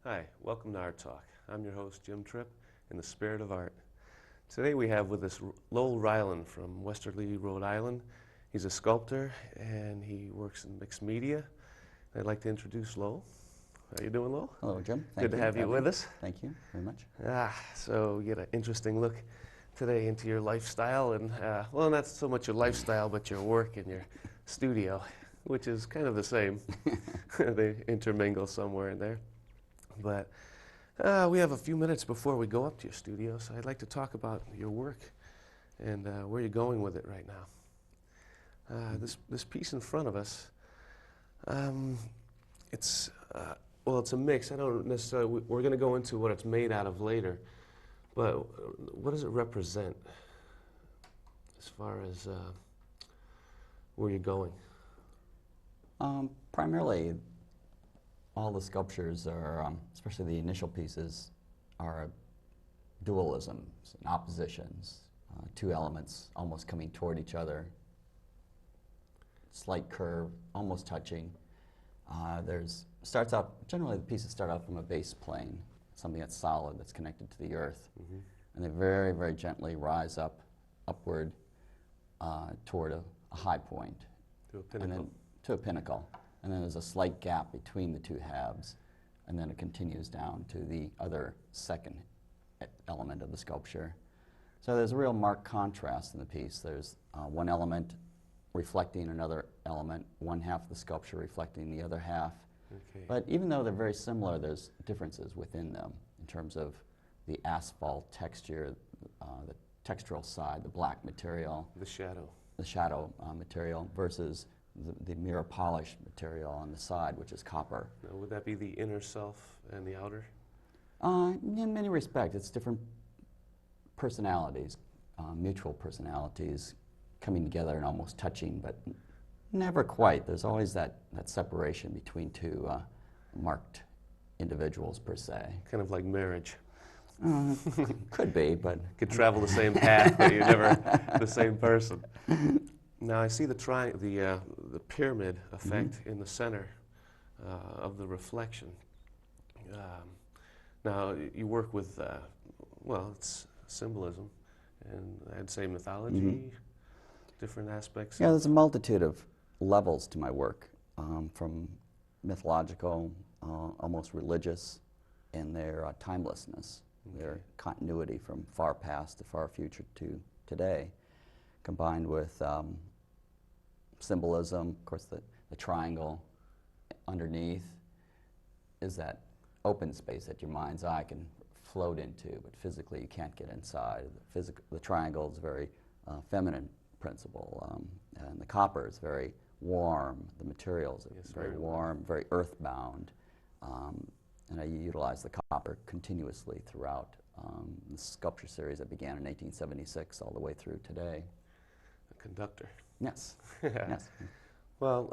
Hi, welcome to Art Talk. I'm your host, Jim Tripp, in the spirit of art. Today we have with us Lowell Reiland from Westerly, Rhode Island. He's a sculptor and he works in mixed media. I'd like to introduce Lowell. How you doing, Lowell? Hello, Jim. Good to have you with us. Thank you very much. So you get an interesting look today into your lifestyle and, well, not so much your lifestyle, but your work in your studio, which is kind of the same. They intermingle somewhere in there. But we have a few minutes before we go up to your studio, so I'd like to talk about your work and where you're going with it right now. This piece in front of us, it's a mix. I don't necessarily. We're going to go into what it's made out of later, but what does it represent as far as where you're going? Primarily, all the sculptures are, especially the initial pieces, are dualisms and oppositions, two elements almost coming toward each other, slight curve, almost touching. Generally the pieces start out from a base plane, something that's solid, that's connected to the earth, and they very, very gently rise upward toward a high point. To a pinnacle. And then to a pinnacle. And then there's a slight gap between the two halves, and then it continues down to the other second element of the sculpture. So there's a real marked contrast in the piece. There's one element reflecting another element, one half of the sculpture reflecting the other half. Okay. But even though they're very similar, there's differences within them in terms of the asphalt texture, the textural side, the black material. The shadow material versus the mirror polished material on the side, which is copper. Now, would that be the inner self and the outer? In many respects, it's different personalities, mutual personalities coming together and almost touching, but never quite. There's always that separation between two marked individuals per se. Kind of like marriage. Could be, but... Could travel the same path, but you're never the same person. Now I see the pyramid effect in the center of the reflection. Now you work with, it's symbolism, and I'd say mythology, different aspects. Yeah, there's a multitude of levels to my work, from mythological, almost religious, in their timelessness, their continuity from far past to far future to today, combined with symbolism. Of course, the triangle underneath is that open space that your mind's eye can float into, but physically you can't get inside. The triangle is a very feminine principle, and the copper is very warm. The materials are very warm, very earthbound, and I utilize the copper continuously throughout the sculpture series that began in 1876 all the way through today. Conductor. Yes. Yes. Well,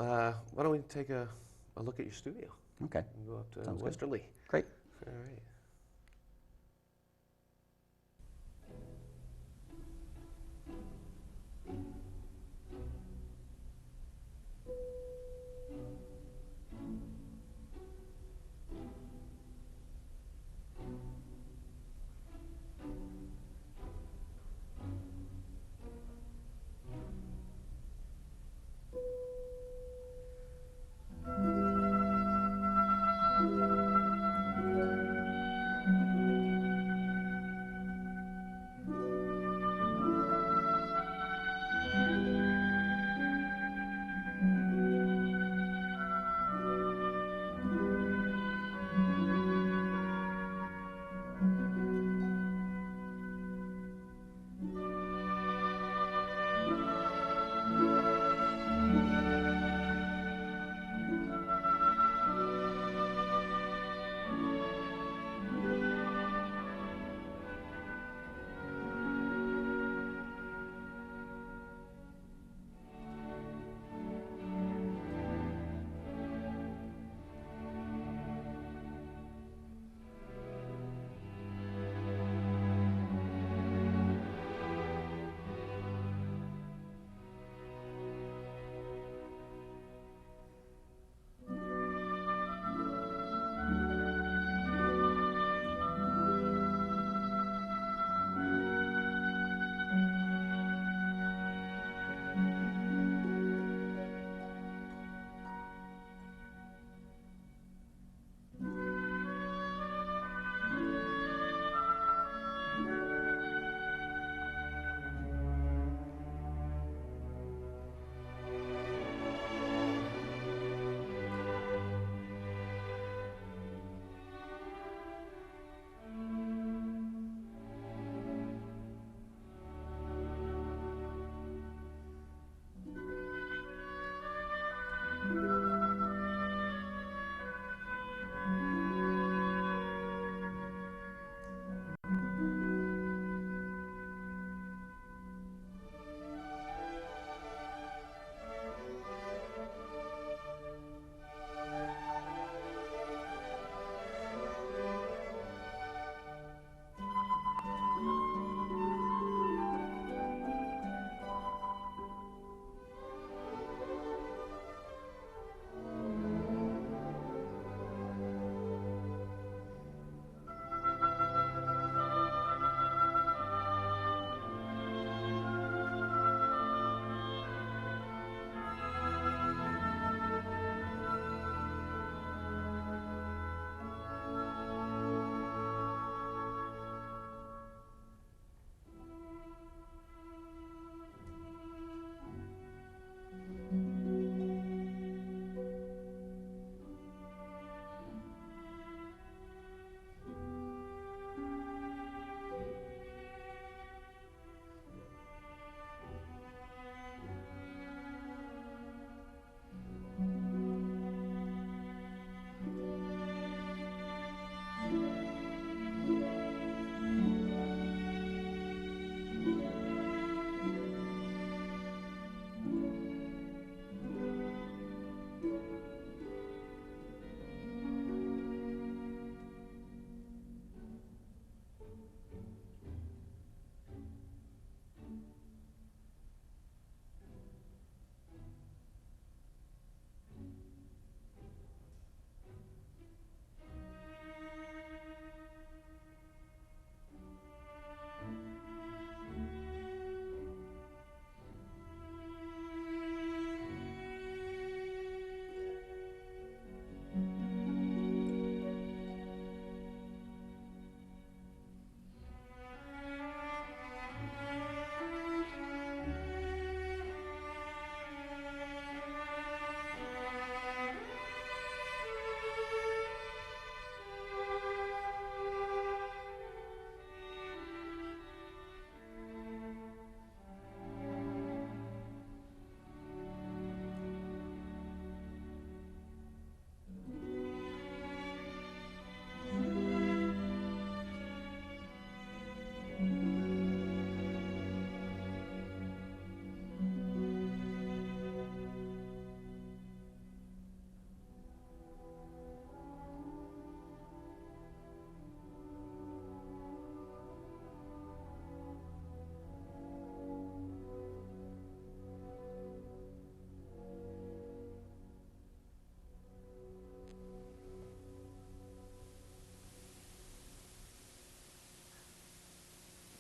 why don't we take a look at your studio? Okay. And go up to Sounds Westerly. Good. Great. All right.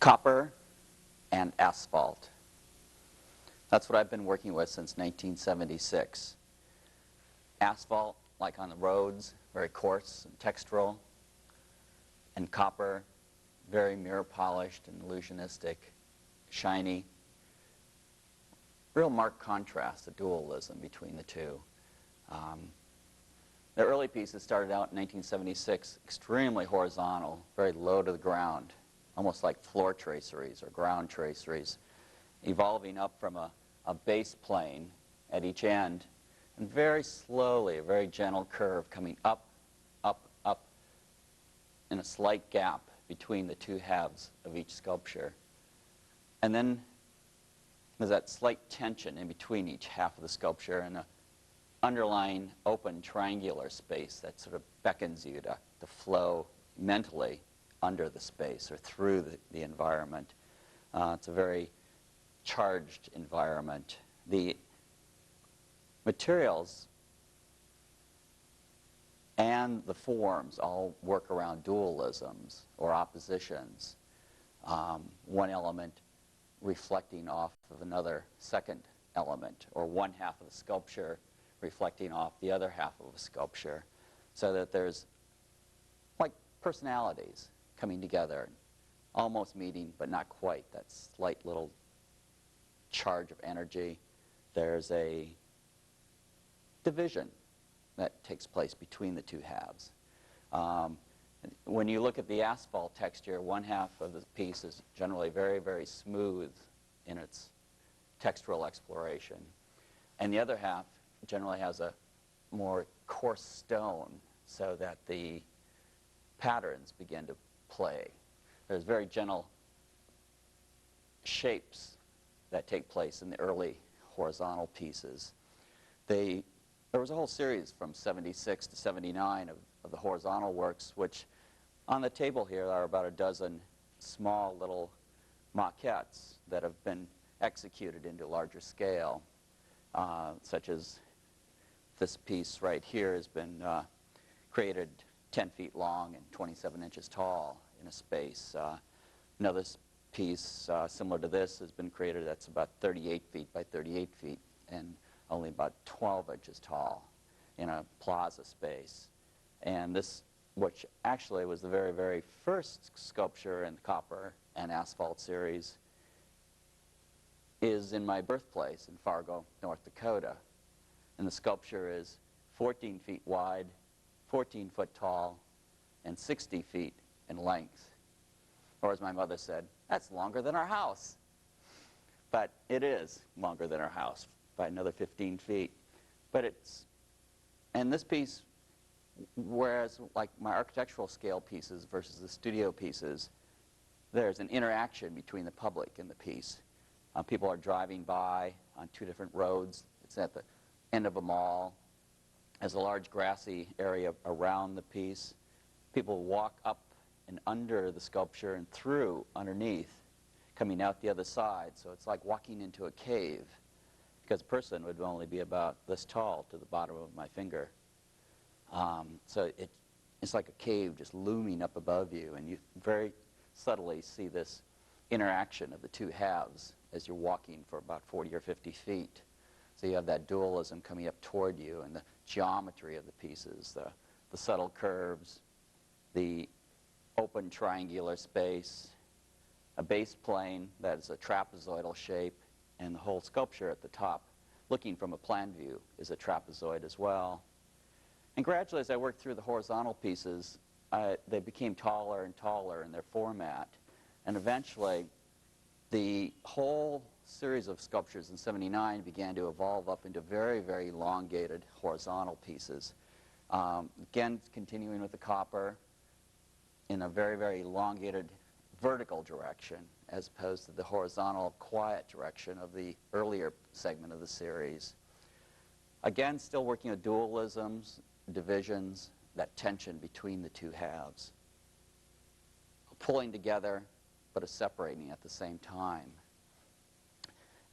copper and asphalt. That's what I've been working with since 1976. Asphalt, like on the roads, very coarse and textural, and copper, very mirror polished and illusionistic, shiny. Real marked contrast, the dualism between the two. The early pieces started out in 1976, extremely horizontal, very low to the ground, almost like floor traceries or ground traceries, evolving up from a base plane at each end, and very slowly, a very gentle curve coming up, up, up, in a slight gap between the two halves of each sculpture. And then there's that slight tension in between each half of the sculpture and an underlying open triangular space that sort of beckons you to flow mentally under the space or through the environment. It's a very charged environment. The materials and the forms all work around dualisms or oppositions. One element reflecting off of another second element, or one half of the sculpture reflecting off the other half of a sculpture, so that there's like personalities coming together, almost meeting but not quite, that slight little charge of energy. There's a division that takes place between the two halves. When you look at the asphalt texture, one half of the piece is generally very, very smooth in its textural exploration, and the other half generally has a more coarse stone so that the patterns begin to play. There's very gentle shapes that take place in the early horizontal pieces. There was a whole series from 76 to 79 of the horizontal works, which on the table here are about a dozen small little maquettes that have been executed into larger scale, such as this piece right here has been created 10 feet long and 27 inches tall in a space. Another piece similar to this has been created that's about 38 feet by 38 feet and only about 12 inches tall in a plaza space. And this, which actually was the very, very first sculpture in the Copper and Asphalt series, is in my birthplace in Fargo, North Dakota. And the sculpture is 14 feet wide, 14 foot tall, and 60 feet in length. Or as my mother said, that's longer than our house. But it is longer than our house by another 15 feet. But and this piece, whereas like my architectural scale pieces versus the studio pieces, there's an interaction between the public and the piece. People are driving by on two different roads. It's at the end of a mall. There's a large grassy area around the piece. People walk up and under the sculpture and through underneath, coming out the other side. So it's like walking into a cave, because a person would only be about this tall to the bottom of my finger. So it's like a cave just looming up above you, and you very subtly see this interaction of the two halves as you're walking for about 40 or 50 feet. So you have that dualism coming up toward you, and the geometry of the pieces, the subtle curves, the open triangular space, a base plane that is a trapezoidal shape, and the whole sculpture at the top, looking from a plan view, is a trapezoid as well. And gradually, as I worked through the horizontal pieces, they became taller and taller in their format. And eventually, the whole series of sculptures in 79 began to evolve up into very, very elongated horizontal pieces. Again, continuing with the copper in a very, very elongated vertical direction, as opposed to the horizontal, quiet direction of the earlier segment of the series. Again, still working with dualisms, divisions, that tension between the two halves. Pulling together, but separating at the same time.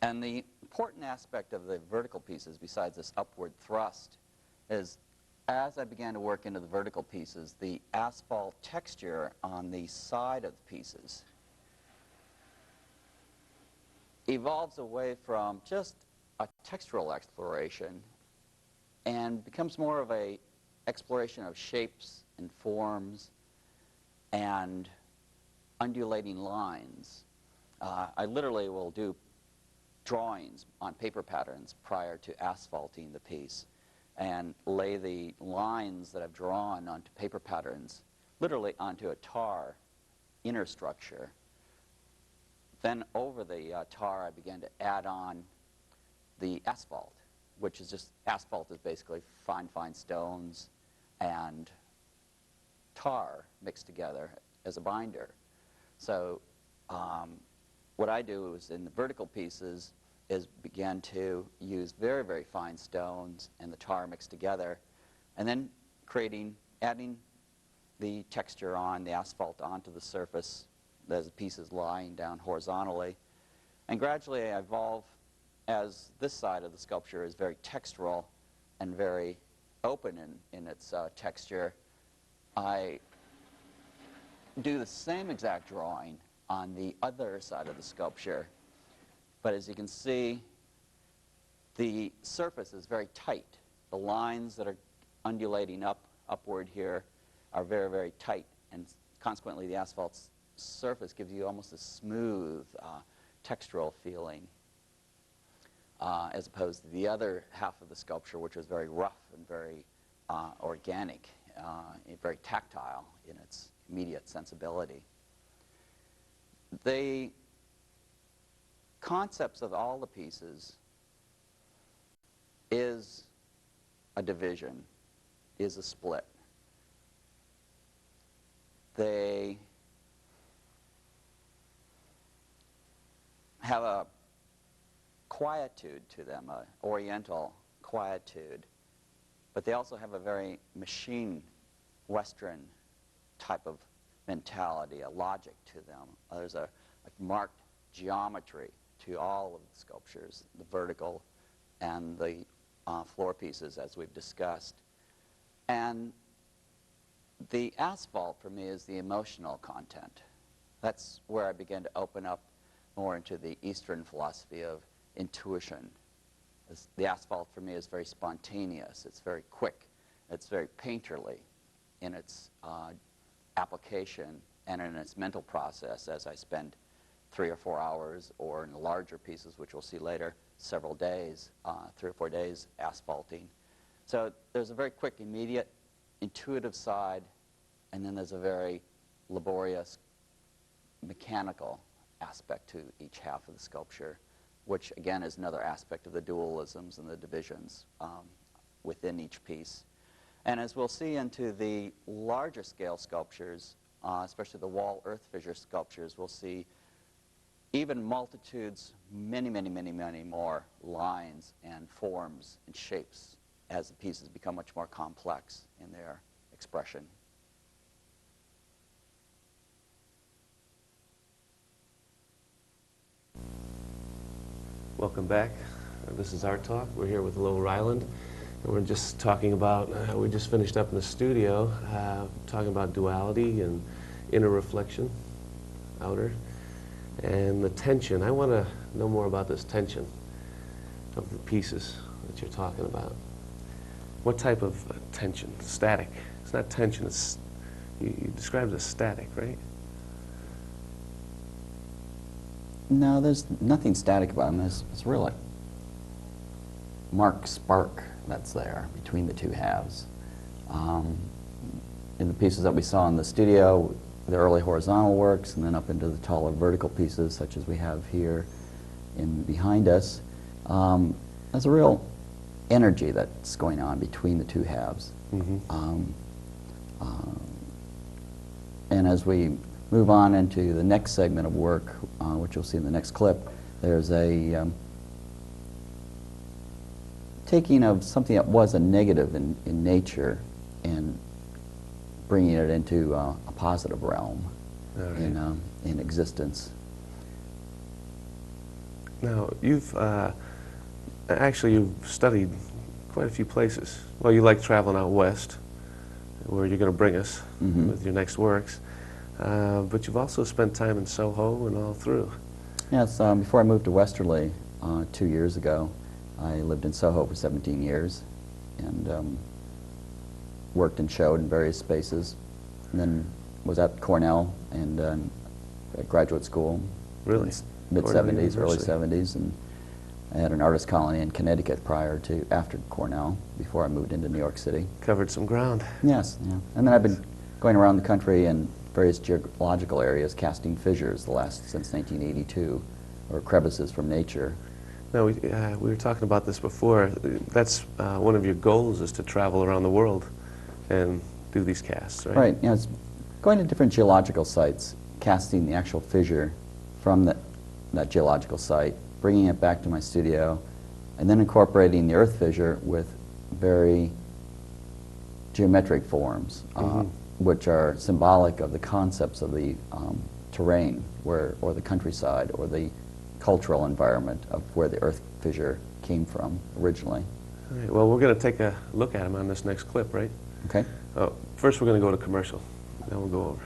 And the important aspect of the vertical pieces, besides this upward thrust, is as I began to work into the vertical pieces, the asphalt texture on the side of the pieces evolves away from just a textural exploration and becomes more of a exploration of shapes and forms and undulating lines. I literally will do drawings on paper patterns prior to asphalting the piece and lay the lines that I've drawn onto paper patterns literally onto a tar inner structure. Then over the tar I began to add on the asphalt, which is just, asphalt is basically fine stones and tar mixed together as a binder. So what I do is in the vertical pieces is begin to use very fine stones and the tar mixed together, and then adding the texture on, the asphalt onto the surface as the piece is lying down horizontally. And gradually I evolve, as this side of the sculpture is very textural and very open in its texture, I do the same exact drawing on the other side of the sculpture. But as you can see, the surface is very tight. The lines that are undulating upward here are very tight, and consequently the asphalt surface gives you almost a smooth textural feeling, as opposed to the other half of the sculpture, which was very rough and very organic, very tactile in its immediate sensibility. The concepts of all the pieces is a division, is a split. They have a quietude to them, an oriental quietude, but they also have a very machine Western type of mentality, a logic to them. There's a marked geometry to all of the sculptures, the vertical and the floor pieces, as we've discussed. And the asphalt for me is the emotional content. That's where I began to open up more into the Eastern philosophy of intuition. The asphalt for me is very spontaneous, it's very quick, it's very painterly in its application and in its mental process, as I spend 3 or 4 hours, or in the larger pieces, which we'll see later, several days, 3 or 4 days asphalting. So there's a very quick, immediate, intuitive side, and then there's a very laborious, mechanical aspect to each half of the sculpture, which again is another aspect of the dualisms and the divisions within each piece. And as we'll see into the larger scale sculptures, especially the wall earth fissure sculptures, we'll see even multitudes, many more lines and forms and shapes as the pieces become much more complex in their expression. Welcome back. This is Art Talk. We're here with Lowell Reiland, and we're just talking about, we just finished up in the studio, talking about duality and inner reflection, outer, and the tension. I want to know more about this tension of the pieces that you're talking about. What type of tension? Static. It's not tension, it's, you described it as static, right? No, there's nothing static about them. It's really marked spark that's there between the two halves. In the pieces that we saw in the studio, the early horizontal works, and then up into the taller vertical pieces, such as we have here behind us, there's a real energy that's going on between the two halves. Mm-hmm. And as we move on into the next segment of work, which you'll see in the next clip, there's a taking of something that was a negative in nature and bringing it into a positive realm in existence. Now, you've studied quite a few places. Well, you like traveling out west, where you're going to bring us with your next works. But you've also spent time in Soho and all through. Yes, before I moved to Westerly 2 years ago, I lived in Soho for 17 years and worked and showed in various spaces. And then was at Cornell and at graduate school. Really? Mid-'70s, early University. '70s, and I had an artist colony in Connecticut after Cornell, before I moved into New York City. Covered some ground. Yes, yeah. And then I've been going around the country in various geological areas, casting fissures since 1982, or crevices from nature. No, we were talking about this before. That's one of your goals, is to travel around the world and do these casts, right? Right, yeah, it's going to different geological sites, casting the actual fissure from that geological site, bringing it back to my studio, and then incorporating the earth fissure with very geometric forms, which are symbolic of the concepts of the terrain, or the countryside, or the cultural environment of where the earth fissure came from originally. All right, well, we're going to take a look at them on this next clip, right? Okay. First, we're going to go to commercial. Then we'll go over.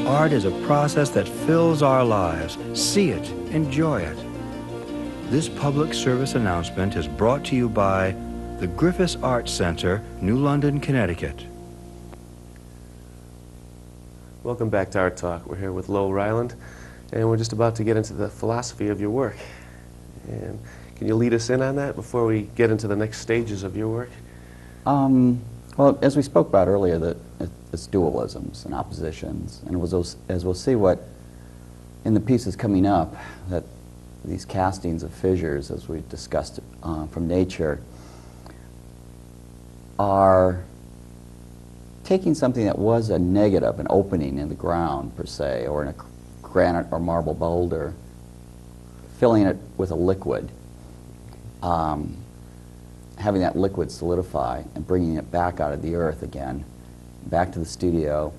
Art is a process that fills our lives. See it, enjoy it. This public service announcement is brought to you by the Griffis Arts Center, New London, Connecticut. Welcome back to Art Talk. We're here with Lowell Reiland, and we're just about to get into the philosophy of your work. And can you lead us in on that before we get into the next stages of your work? Well, as we spoke about earlier, that it's dualisms and oppositions, and as we'll see what in the pieces coming up, that these castings of fissures, as we discussed from nature, are taking something that was a negative, an opening in the ground per se, or in a granite or marble boulder, filling it with a liquid, having that liquid solidify and bringing it back out of the earth again, back to the studio.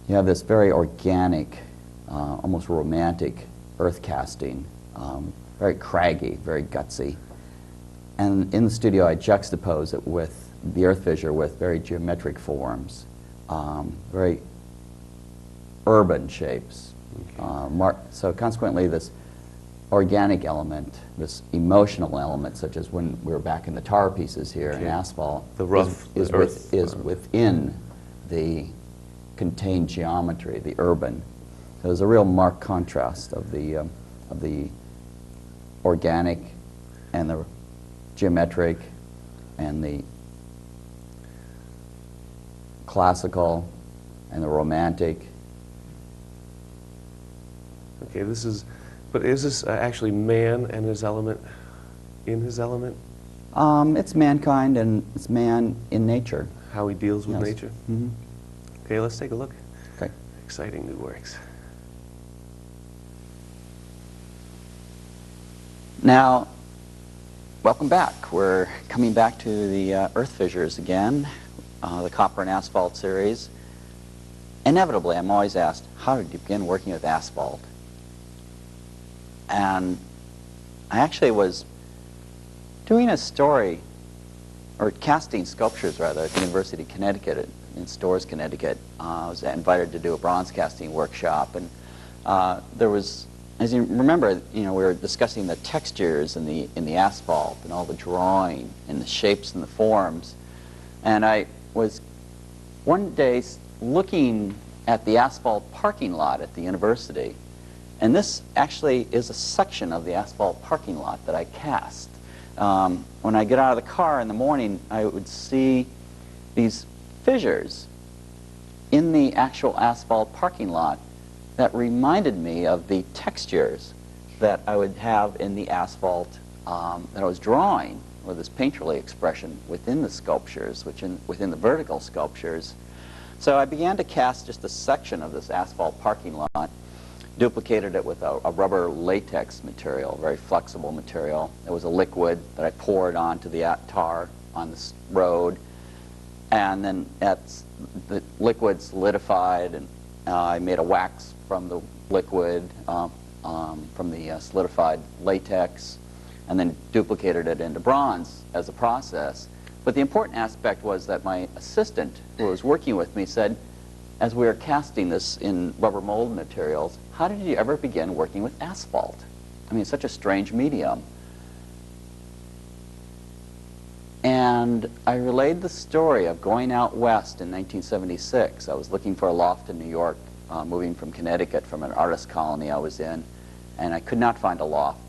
You have this very organic, almost romantic earth casting, very craggy, very gutsy. And in the studio I juxtapose it with the earth fissure with very geometric forms, very urban shapes. So consequently this organic element, this emotional element, such as when we were back in the tar pieces here in Asphalt, The rough is earth. within the contained geometry, the urban. So there's a real marked contrast of the organic and the geometric and the classical and the romantic. Okay, but is this actually man and his element, in his element? It's mankind and it's man in nature. How he deals with Yes. nature? Mm-hmm. Okay, let's take a look. Okay. Exciting new works. Now, welcome back. We're coming back to the earth fissures again, the copper and asphalt series. Inevitably, I'm always asked, how did you begin working with asphalt? And I actually was doing a story, or casting sculptures rather, at the University of Connecticut, in Storrs, Connecticut. I was invited to do a bronze casting workshop, and there was, as you remember, we were discussing the textures in the asphalt and all the drawing and the shapes and the forms. And I was one day looking at the asphalt parking lot at the university, and this actually is a section of the asphalt parking lot that I cast. When I get out of the car in the morning, I would see these fissures in the actual asphalt parking lot that reminded me of the textures that I would have in the asphalt that I was drawing, or this painterly expression within the sculptures, within the vertical sculptures. So I began to cast just a section of this asphalt parking lot, duplicated it with a rubber latex material, very flexible material. It was a liquid that I poured onto the tar on this road, and then the liquid solidified, and I made a wax from the liquid, from the solidified latex, and then duplicated it into bronze as a process. But the important aspect was that my assistant, who was working with me, said, as we were casting this in rubber mold materials, how did you ever begin working with asphalt? I mean, it's such a strange medium. And I relayed the story of going out west in 1976. I was looking for a loft in New York, moving from Connecticut from an artist colony I was in, and I could not find a loft.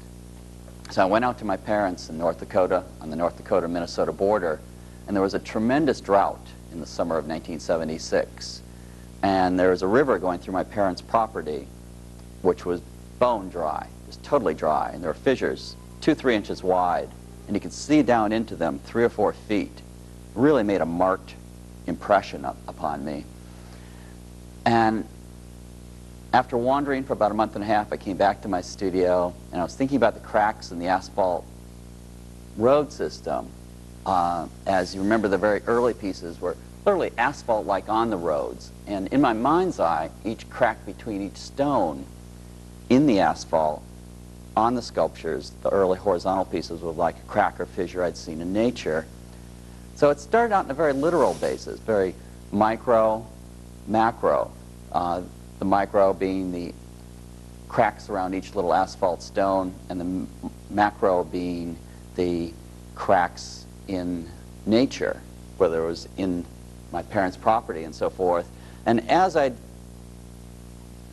So I went out to my parents in North Dakota, on the North Dakota-Minnesota border, and there was a tremendous drought in the summer of 1976. And there was a river going through my parents' property, which was bone dry, just totally dry, and there were fissures 2-3 inches wide, and you could see down into them 3 or 4 feet. It really made a marked impression upon me. And after wandering for about a month and a half, I came back to my studio, and I was thinking about the cracks in the asphalt road system. As you remember, the very early pieces were literally asphalt-like on the roads. And in my mind's eye, each crack between each stone in the asphalt on the sculptures, the early horizontal pieces, were like a crack or fissure I'd seen in nature. So it started out on a very literal basis, very micro, macro. The micro being the cracks around each little asphalt stone, and the macro being the cracks in nature, whether it was in my parents' property and so forth. And as I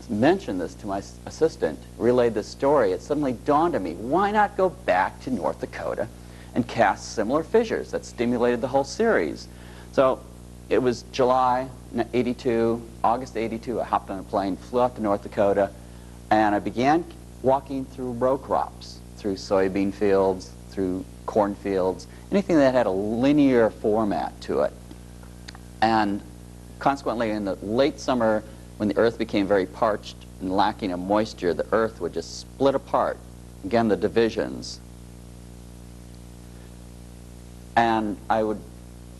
mentioned this to my assistant, relayed this story, it suddenly dawned on me, why not go back to North Dakota and cast similar fissures? That stimulated the whole series. So it was July 82, August 82, I hopped on a plane, flew out to North Dakota, and I began walking through row crops, through soybean fields, through cornfields, anything that had a linear format to it. And consequently, in the late summer, when the earth became very parched and lacking of moisture, the earth would just split apart. Again, the divisions. And I would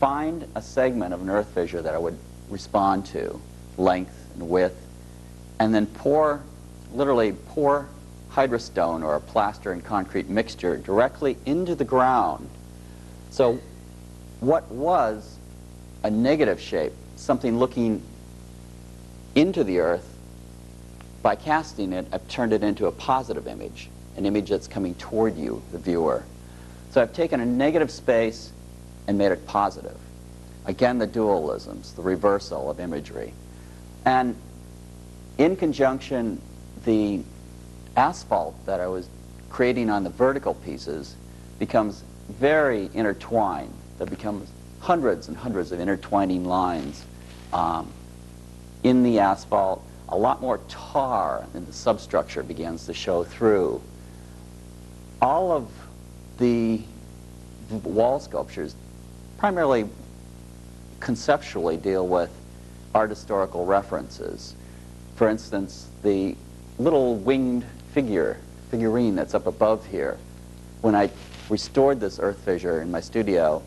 find a segment of an earth fissure that I would respond to, length and width, and then literally pour hydrostone or a plaster and concrete mixture directly into the ground. So what was a negative shape, something looking into the earth, by casting it, I've turned it into a positive image, an image that's coming toward you, the viewer. So I've taken a negative space and made it positive. Again, the dualisms, the reversal of imagery. And in conjunction, the asphalt that I was creating on the vertical pieces becomes very intertwined. There becomes hundreds and hundreds of intertwining lines in the asphalt. A lot more tar in the substructure begins to show through. All of the wall sculptures primarily conceptually deal with art historical references. For instance, the little winged figurine that's up above here when I restored this earth fissure in my studio,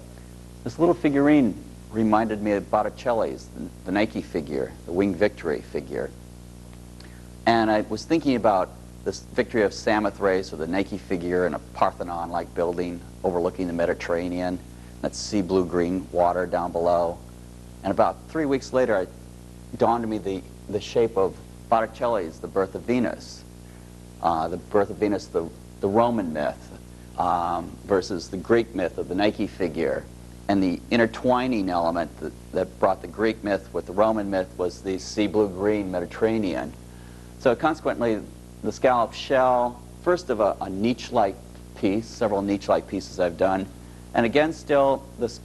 this little figurine reminded me of Botticelli's, the Nike figure, the Winged Victory figure. And I was thinking about this victory of Samothrace, or the Nike figure in a Parthenon-like building overlooking the Mediterranean. That sea blue-green water down below. And about 3 weeks later, it dawned on me the shape of Botticelli's The Birth of Venus. The Birth of Venus, the Roman myth, versus the Greek myth of the Nike figure. And the intertwining element that brought the Greek myth with the Roman myth was the sea blue-green Mediterranean. So consequently, the scallop shell, first of a niche-like piece, several niche-like pieces I've done, and again still this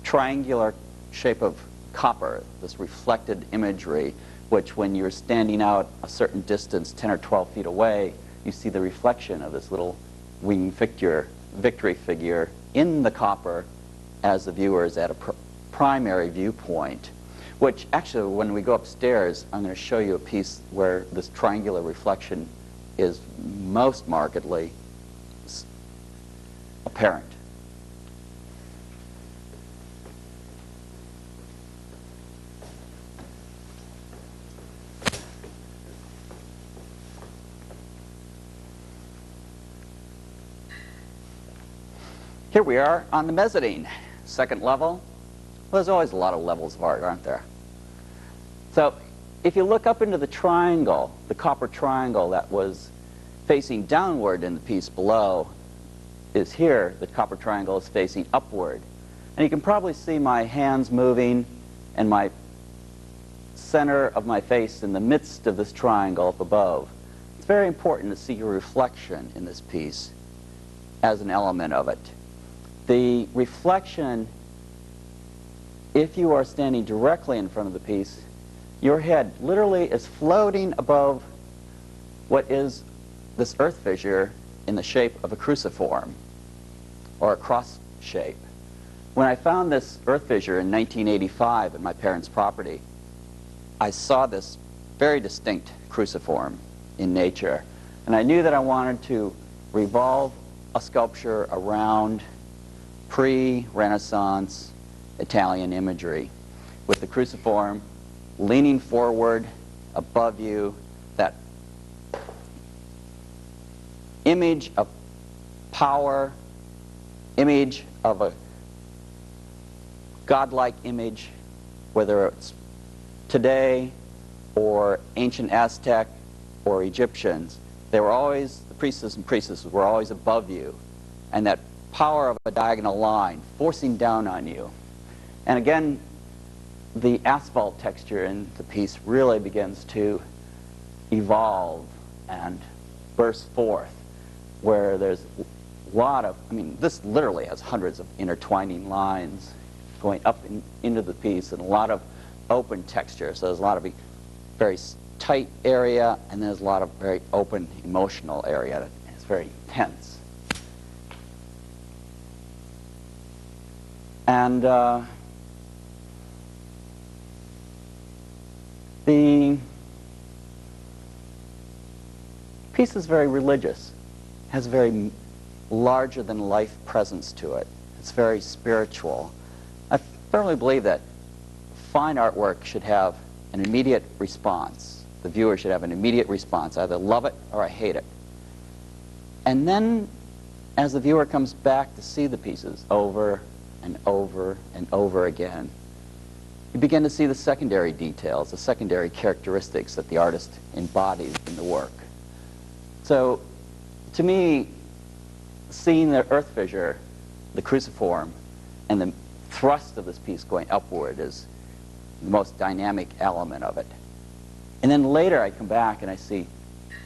triangular shape of copper, this reflected imagery, which when you're standing out a certain distance, 10 or 12 feet away, you see the reflection of this little winged victory figure in the copper as the viewer is at a primary viewpoint. Which actually, when we go upstairs, I'm going to show you a piece where this triangular reflection is most markedly apparent. Here we are on the mezzanine, second level. Well, there's always a lot of levels of art, aren't there? So if you look up into the triangle, the copper triangle that was facing downward in the piece below is here. The copper triangle is facing upward. And you can probably see my hands moving and my center of my face in the midst of this triangle up above. It's very important to see your reflection in this piece as an element of it. The reflection, if you are standing directly in front of the piece, your head literally is floating above what is this earth fissure in the shape of a cruciform or a cross shape. When I found this earth fissure in 1985 at my parents' property, I saw this very distinct cruciform in nature, and I knew that I wanted to revolve a sculpture around pre-Renaissance Italian imagery, with the cruciform leaning forward above you, that image of power, image of a godlike image, whether it's today or ancient Aztec or Egyptians. They were always, the priestesses and priestesses were always above you, and that power of a diagonal line forcing down on you. And again, the asphalt texture in the piece really begins to evolve and burst forth, where there's a lot of, this literally has hundreds of intertwining lines going up into the piece, and a lot of open texture. So there's a lot of very tight area, and there's a lot of very open emotional area that is very tense. And the piece is very religious, has a very larger-than-life presence to it. It's very spiritual. I firmly believe that fine artwork should have an immediate response. The viewer should have an immediate response. I either love it or I hate it. And then, as the viewer comes back to see the pieces over and over and over again, you begin to see the secondary details, the secondary characteristics that the artist embodies in the work. So, to me, seeing the earth fissure, the cruciform, and the thrust of this piece going upward is the most dynamic element of it. And then later I come back and I see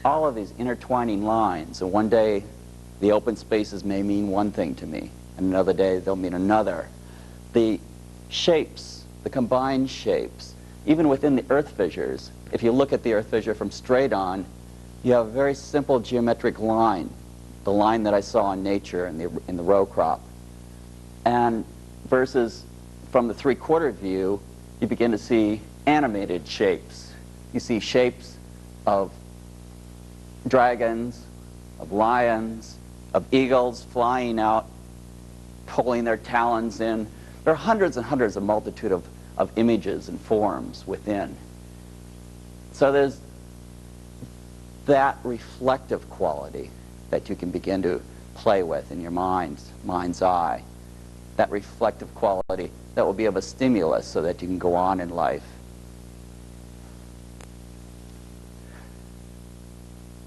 all of these intertwining lines, and one day the open spaces may mean one thing to me, and another day they'll mean another. The shapes, the combined shapes, even within the earth fissures, if you look at the earth fissure from straight on, you have a very simple geometric line, the line that I saw in nature in the row crop. And versus from the three-quarter view, you begin to see animated shapes. You see shapes of dragons, of lions, of eagles flying out, pulling their talons in. There are hundreds and hundreds of multitude of images and forms within. So there's that reflective quality that you can begin to play with in your mind's eye. That reflective quality that will be of a stimulus so that you can go on in life.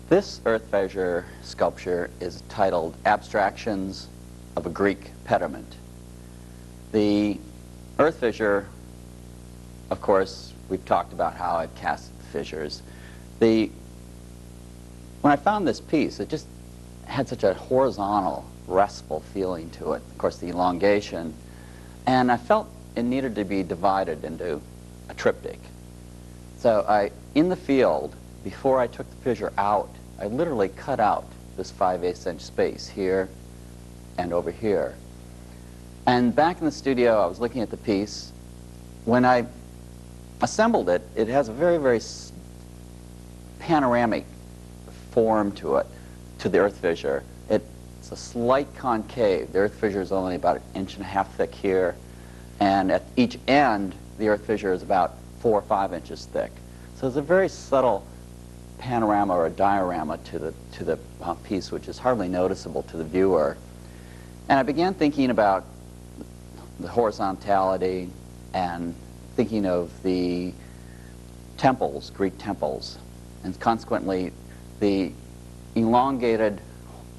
This earth fissure sculpture is titled Abstractions of a Greek Pediment. The earth fissure, of course, we've talked about how it casts fissures. When I found this piece, it just had such a horizontal, restful feeling to it. Of course, the elongation. And I felt it needed to be divided into a triptych. So in the field, before I took the fissure out, I literally cut out this 5/8 inch space here and over here. And back in the studio, I was looking at the piece. When I assembled it, it has a very, very panoramic form to it, to the earth fissure. It's a slight concave. The earth fissure is only about 1.5 inches thick here, and at each end, the earth fissure is about 4 or 5 inches thick. So it's a very subtle panorama or a diorama to the piece, which is hardly noticeable to the viewer. And I began thinking about the horizontality and thinking of the temples, Greek temples, and consequently the elongated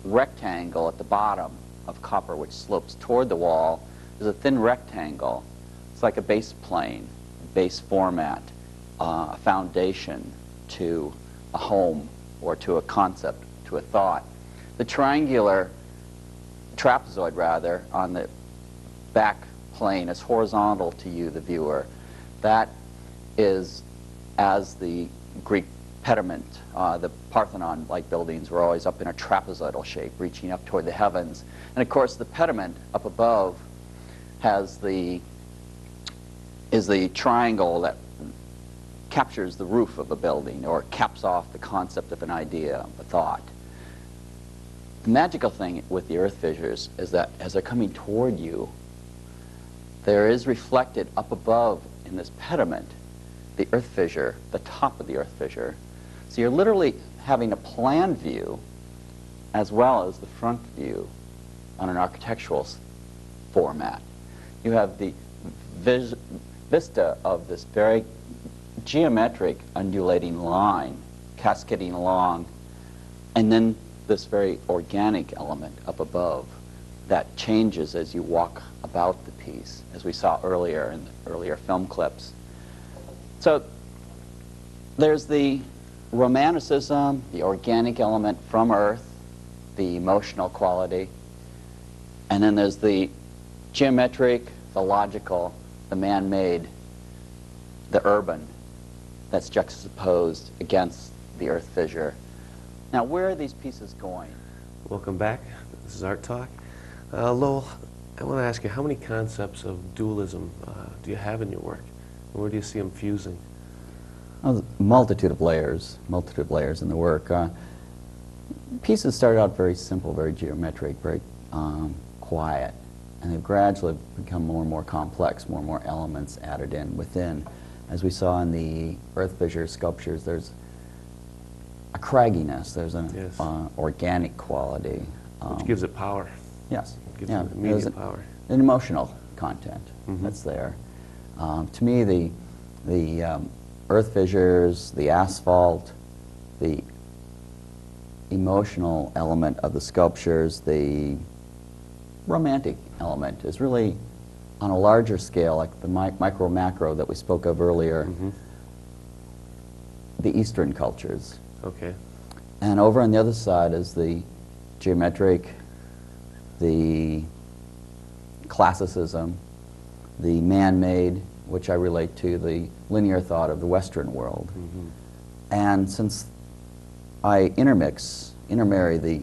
rectangle at the bottom of copper, which slopes toward the wall, is a thin rectangle. It's like a base plane, a base format, a foundation to a home or to a concept, to a thought. The triangular, trapezoid rather, on the back plane is horizontal to you, the viewer. That is as the Greek pediment. The Parthenon-like buildings were always up in a trapezoidal shape, reaching up toward the heavens. And of course, the pediment up above is the triangle that captures the roof of a building or caps off the concept of an idea, a thought. The magical thing with the earth fissures is that as they're coming toward you, there is reflected up above in this pediment the earth fissure, the top of the earth fissure. So you're literally having a plan view as well as the front view on an architectural format. You have the vista of this very geometric undulating line cascading along, and then this very organic element up above that changes as you walk about the piece, as we saw earlier in the earlier film clips. So there's the romanticism, the organic element from Earth, the emotional quality, and then there's the geometric, the logical, the man-made, the urban that's juxtaposed against the earth fissure. Now, where are these pieces going? Welcome back. This is Art Talk. Lowell, I want to ask you, how many concepts of dualism do you have in your work? And where do you see them fusing? Well, a multitude of layers in the work. Pieces started out very simple, very geometric, very quiet, and they've gradually become more and more complex, more and more elements added in within. As we saw in the earth fissure sculptures, there's a cragginess, there's an Yes. Organic quality. Which gives it power. Yes. Gives Yeah, it there's immediate power. an emotional content that's there. To me, the earth fissures, the asphalt, the emotional element of the sculptures, the romantic element is really on a larger scale, like the micro-macro that we spoke of earlier, the Eastern cultures. Okay. And over on the other side is the geometric, the classicism, the man-made, which I relate to the linear thought of the Western world. And since I intermarry the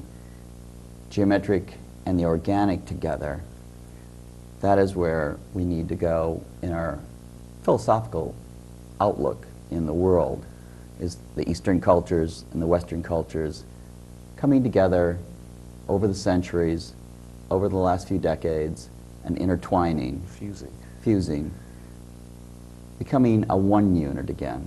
geometric and the organic together, that is where we need to go in our philosophical outlook in the world, is the Eastern cultures and the Western cultures coming together over the centuries, over the last few decades, and intertwining, fusing, becoming a one unit again.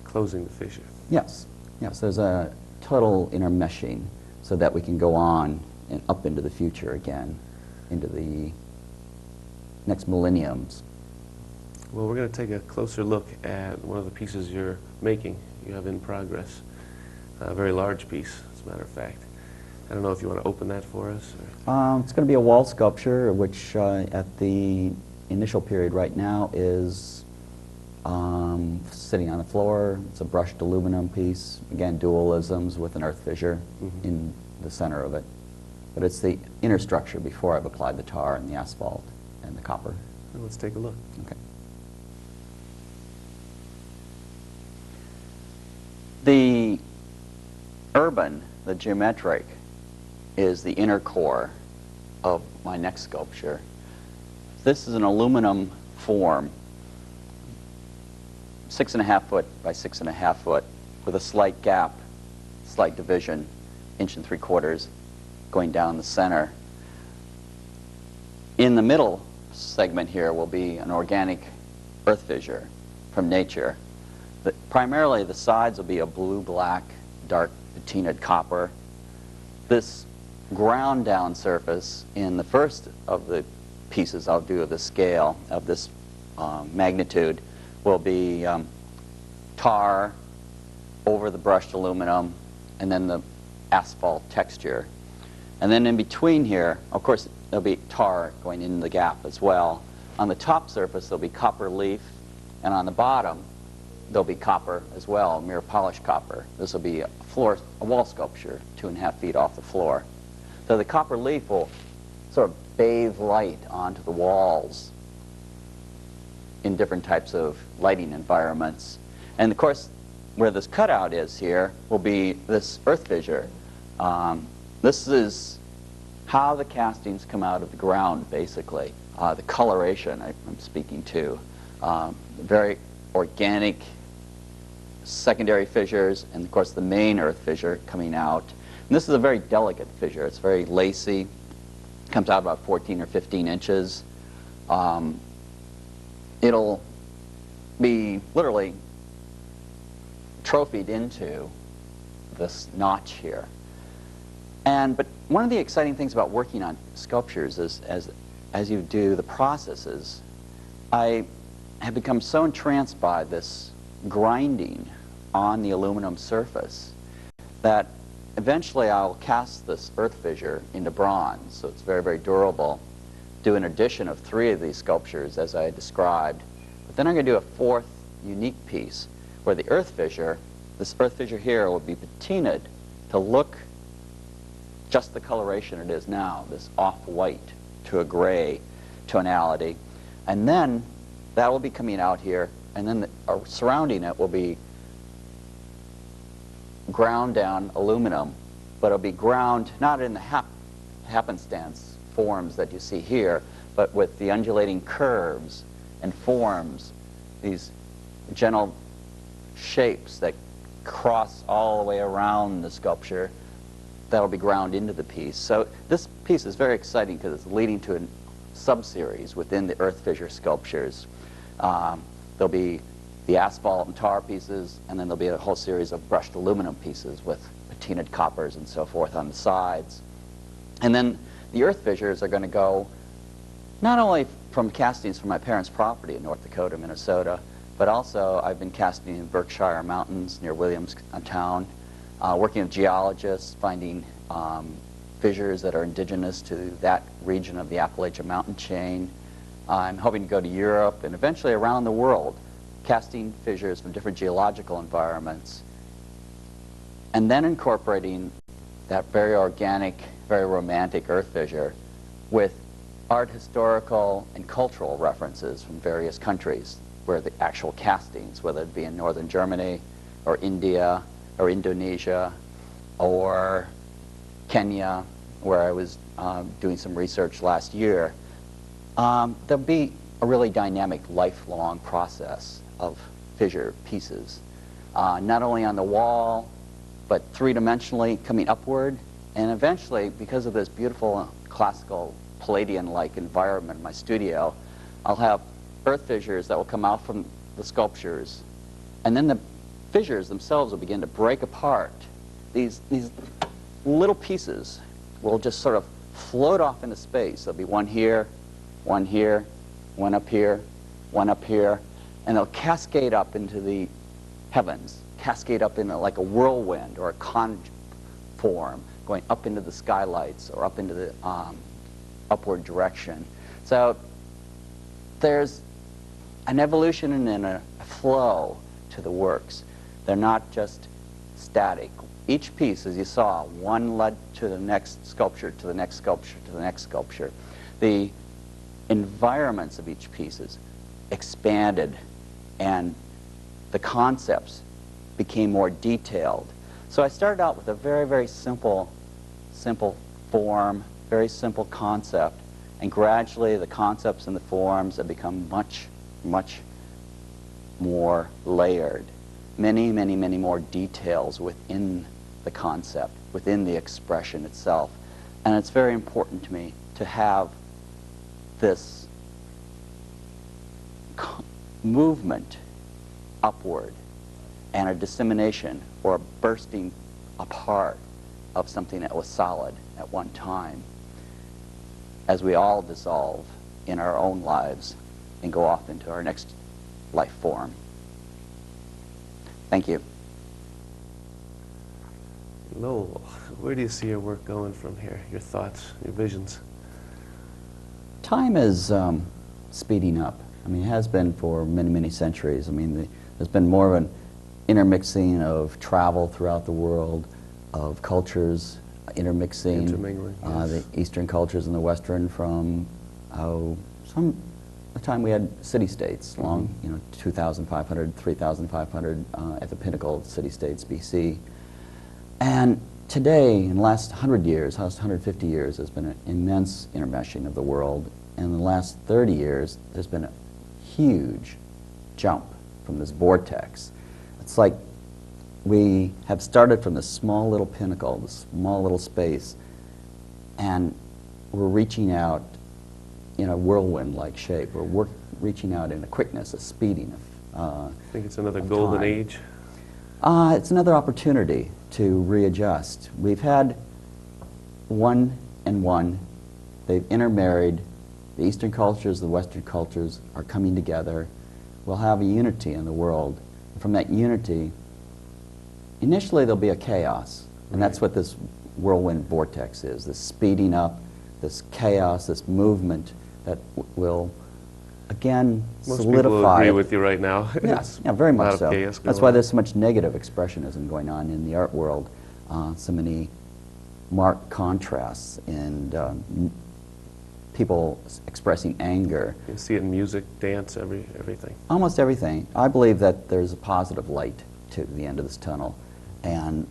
Closing the fissure. Yes, yes, there's a total intermeshing so that we can go on and up into the future again, into the next millenniums. Well, we're going to take a closer look at one of the pieces you're making, you have in progress. A very large piece, as a matter of fact. I don't know if you want to open that for us. It's going to be a wall sculpture, which at the initial period right now is sitting on the floor. It's a brushed aluminum piece. Again, dualisms with an earth fissure in the center of it. But it's the inner structure before I've applied the tar and the asphalt and the copper. Well, let's take a look. Okay. The urban, the geometric, is the inner core of my next sculpture. This is an aluminum form, 6.5 foot by 6.5 foot, with a slight gap, slight division, 1 3/4 going down the center. In the middle segment here will be an organic earth fissure from nature. Primarily the sides will be a blue-black, dark patinaed copper. This ground down surface in the first of the pieces I'll do of the scale of this magnitude will be tar over the brushed aluminum and then the asphalt texture. And then in between here, of course, there'll be tar going in the gap as well. On the top surface there'll be copper leaf, and on the bottom there'll be copper as well, mirror polished copper. This will be a wall sculpture 2.5 feet off the floor. So the copper leaf will sort of bathe light onto the walls in different types of lighting environments. And of course, where this cutout is here will be this earth fissure. This is how the castings come out of the ground, basically. The coloration I'm speaking to. Very organic secondary fissures, and of course the main earth fissure coming out. And this is a very delicate fissure. It's very lacy. Comes out about 14 or 15 inches. It'll be literally trophied into this notch here. But one of the exciting things about working on sculptures is as you do the processes, I have become so entranced by this grinding on the aluminum surface that eventually I'll cast this earth fissure into bronze, so it's very, very durable. Do an addition of 3 of these sculptures as I described. But then I'm going to do a 4th unique piece where the earth fissure, this earth fissure here, will be patinaed to look just the coloration it is now, this off-white to a gray tonality. And then that will be coming out here, and then surrounding it will be ground down aluminum, but it'll be ground not in the happenstance forms that you see here, but with the undulating curves and forms, these gentle shapes that cross all the way around the sculpture. That'll be ground into the piece. So this piece is very exciting because it's leading to a sub-series within the earth fissure sculptures. There'll be the asphalt and tar pieces, and then there'll be a whole series of brushed aluminum pieces with patinaed coppers and so forth on the sides. And then the earth fissures are going to go not only from castings from my parents' property in North Dakota, Minnesota, but also I've been casting in Berkshire Mountains near Williamstown, working with geologists, finding fissures that are indigenous to that region of the Appalachian mountain chain. I'm hoping to go to Europe and eventually around the world, casting fissures from different geological environments, and then incorporating that very organic, very romantic earth fissure with art historical and cultural references from various countries where the actual castings, whether it be in northern Germany or India or Indonesia or Kenya, where I was doing some research last year, there'll be a really dynamic, lifelong process of fissure pieces, not only on the wall, but 3-dimensionally coming upward And eventually, because of this beautiful classical Palladian-like environment in my studio, I'll have earth fissures that will come out from the sculptures. And then the fissures themselves will begin to break apart. These little pieces will just sort of float off into space. There'll be one here, one here, one up here, one up here, and they'll cascade up into the heavens, cascade up into like a whirlwind or a conform, going up into the skylights or up into the upward direction. So there's an evolution and a flow to the works. They're not just static. Each piece, as you saw, one led to the next sculpture, to the next sculpture, to the next sculpture. The environments of each piece is expanded, and the concepts became more detailed. So I started out with a very, very simple form, very simple concept, and gradually the concepts and the forms have become much, much more layered. Many, many, many more details within the concept, within the expression itself. And it's very important to me to have this movement upward and a dissemination or a bursting apart of something that was solid at one time, as we all dissolve in our own lives and go off into our next life form. Thank you. Lowell, where do you see your work going from here? Your thoughts, your visions? Time is speeding up. I mean, it has been for many, many centuries. I mean, there's been more of an intermixing of travel throughout the world, of cultures intermixing. Intermingling, yes. The Eastern cultures and the Western from the time we had city-states, long, 2,500, 3,500 at the pinnacle of city-states, BC. And today, in the last 100 years, last 150 years, there's been an immense intermeshing of the world. And in the last 30 years, there's been a huge jump from this vortex. It's like we have started from this small little pinnacle, this small little space, and we're reaching out in a whirlwind-like shape. We're reaching out in a quickness, a speeding I think it's another of golden time. age. It's another opportunity to readjust. We've had one and one. They've intermarried. The Eastern cultures, the Western cultures are coming together. We'll have a unity in the world. And from that unity, initially there'll be a chaos. And that's what this whirlwind vortex is, this speeding up, this chaos, this movement that will, again, Most solidify. people agree it. with you right now. Yes, yeah, very A lot much of so. chaos That's going why on. there's so much negative expressionism going on in the art world, so many marked contrasts, and people expressing anger. You see it in music, dance, everything. Almost everything. I believe that there's a positive light to the end of this tunnel, and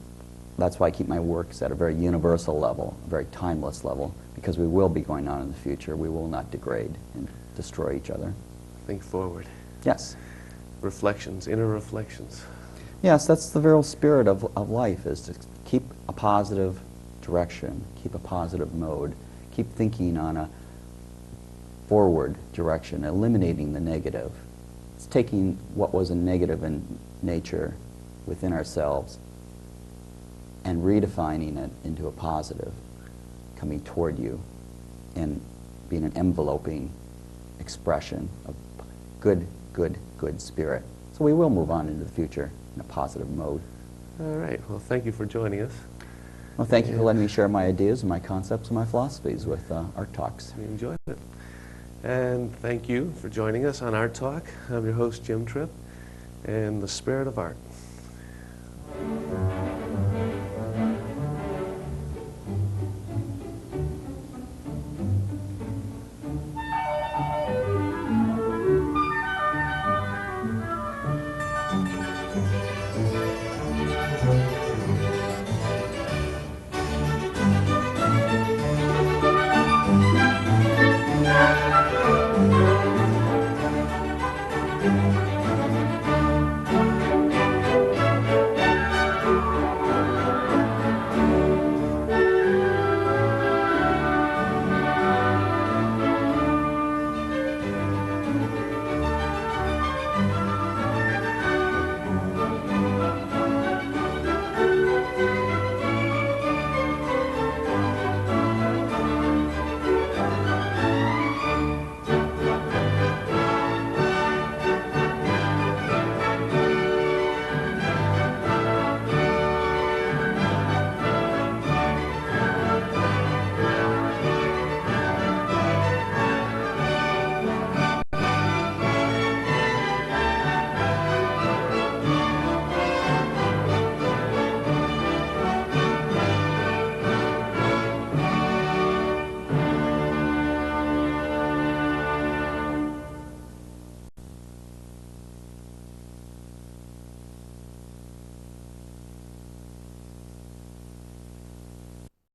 that's why I keep my works at a very universal level, a very timeless level, because we will be going on in the future. We will not degrade and destroy each other. Think forward. Yes. Reflections, inner reflections. Yes, that's the real spirit of life, is to keep a positive direction, keep a positive mode, keep thinking on a forward direction, eliminating the negative. It's taking what was a negative in nature within ourselves and redefining it into a positive, coming toward you and being an enveloping expression of good, good, good spirit. So we will move on into the future in a positive mode. All right. Well, thank you for joining us. Well, thank you for letting me share my ideas and my concepts and my philosophies with Art Talks. We enjoyed it. And thank you for joining us on Art Talk. I'm your host, Jim Tripp, and the spirit of art.